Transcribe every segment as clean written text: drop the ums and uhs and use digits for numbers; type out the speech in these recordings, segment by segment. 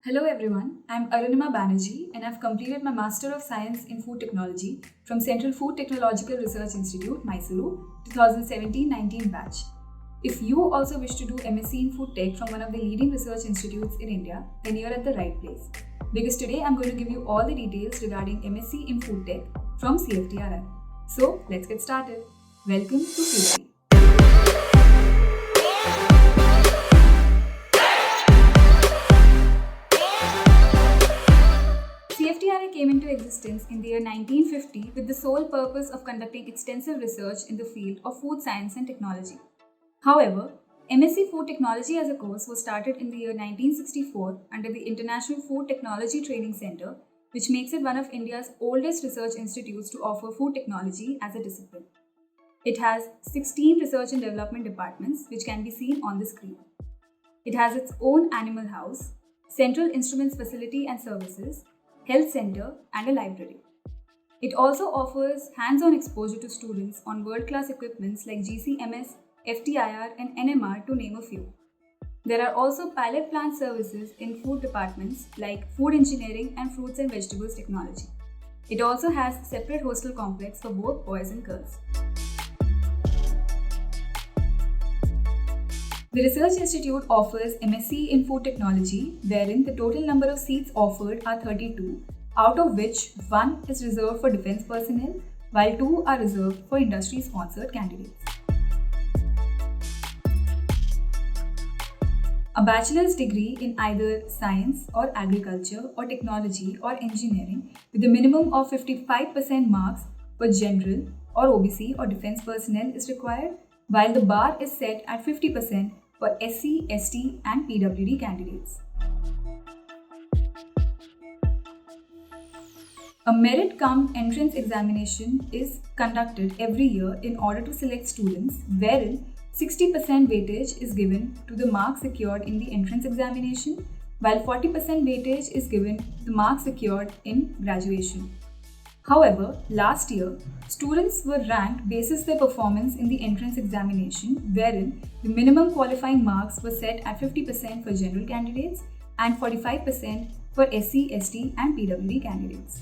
Hello everyone, I'm Arunima Banerjee and I've completed my Master of Science in Food Technology from Central Food Technological Research Institute, Mysuru, 2017-19 batch. If you also wish to do MSc in Food Tech from one of the leading research institutes in India, then you're at the right place. Because today I'm going to give you all the details regarding MSc in Food Tech from CFTRI. So let's get started. Welcome to Food Tech. CFTRI came into existence in the year 1950 with the sole purpose of conducting extensive research in the field of food science and technology. However, MSc Food Technology as a course was started in the year 1964 under the International Food Technology Training Centre, which makes it one of India's oldest research institutes to offer food technology as a discipline. It has 16 research and development departments, which can be seen on the screen. It has its own animal house, central instruments facility and services, health center, and a library. It also offers hands-on exposure to students on world-class equipments like GCMS, FTIR, and NMR to name a few. There are also pilot plant services in food departments like food engineering and fruits and vegetables technology. It also has separate hostel complex for both boys and girls. The Research Institute offers MSc in Food Technology, wherein the total number of seats offered are 32, out of which 1 is reserved for defense personnel, while 2 are reserved for industry-sponsored candidates. A bachelor's degree in either science or agriculture or technology or engineering with a minimum of 55% marks for general or OBC or defense personnel is required, while the bar is set at 50% for SC, ST and PWD candidates. A merit cum entrance examination is conducted every year in order to select students, wherein 60% weightage is given to the marks secured in the entrance examination, while 40% weightage is given to the marks secured in graduation. However, last year, students were ranked basis their performance in the entrance examination, wherein the minimum qualifying marks were set at 50% for general candidates and 45% for SC, ST and PWD candidates.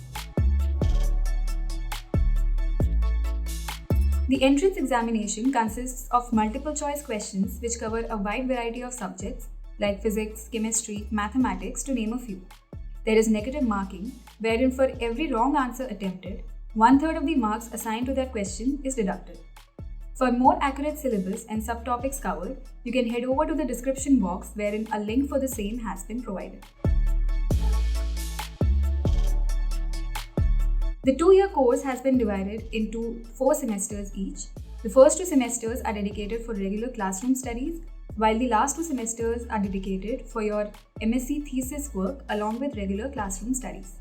The entrance examination consists of multiple choice questions which cover a wide variety of subjects like physics, chemistry, mathematics to name a few. There is negative marking, wherein for every wrong answer attempted, 1/3 of the marks assigned to that question is deducted. For more accurate syllabus and subtopics covered, you can head over to the description box wherein a link for the same has been provided. The 2-year course has been divided into 4 semesters each. The first 2 semesters are dedicated for regular classroom studies, while the last 2 semesters are dedicated for your MSc thesis work along with regular classroom studies.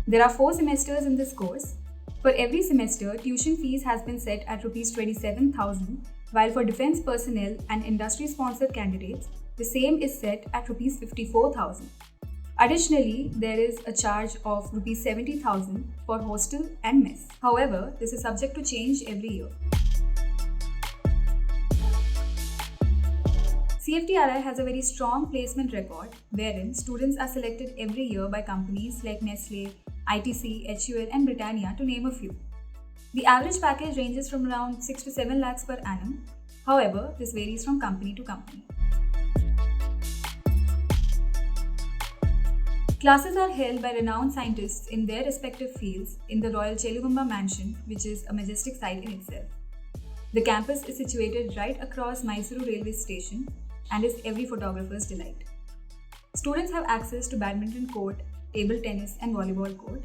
There are 4 semesters in this course. For every semester, tuition fees has been set at Rs 27,000, while for defense personnel and industry-sponsored candidates, the same is set at Rs 54,000. Additionally, there is a charge of Rs 70,000 for hostel and mess. However, this is subject to change every year. CFTRI has a very strong placement record wherein students are selected every year by companies like Nestle, ITC, HUL and Britannia to name a few. The average package ranges from around 6 to 7 lakhs per annum. However, this varies from company to company. Classes are held by renowned scientists in their respective fields in the Royal Chelugamba Mansion, which is a majestic sight in itself. The campus is situated right across Mysuru railway station and is every photographer's delight. Students have access to badminton court, table tennis and volleyball court.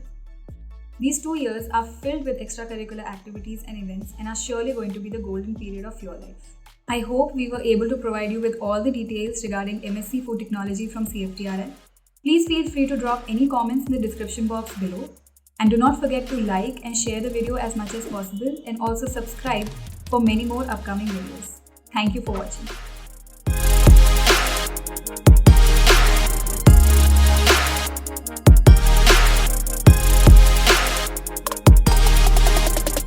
These 2 years are filled with extracurricular activities and events and are surely going to be the golden period of your life. I hope we were able to provide you with all the details regarding MSc Food Technology from CFTRI. Please feel free to drop any comments in the description box below. And do not forget to like and share the video as much as possible and also subscribe for many more upcoming videos. Thank you for watching.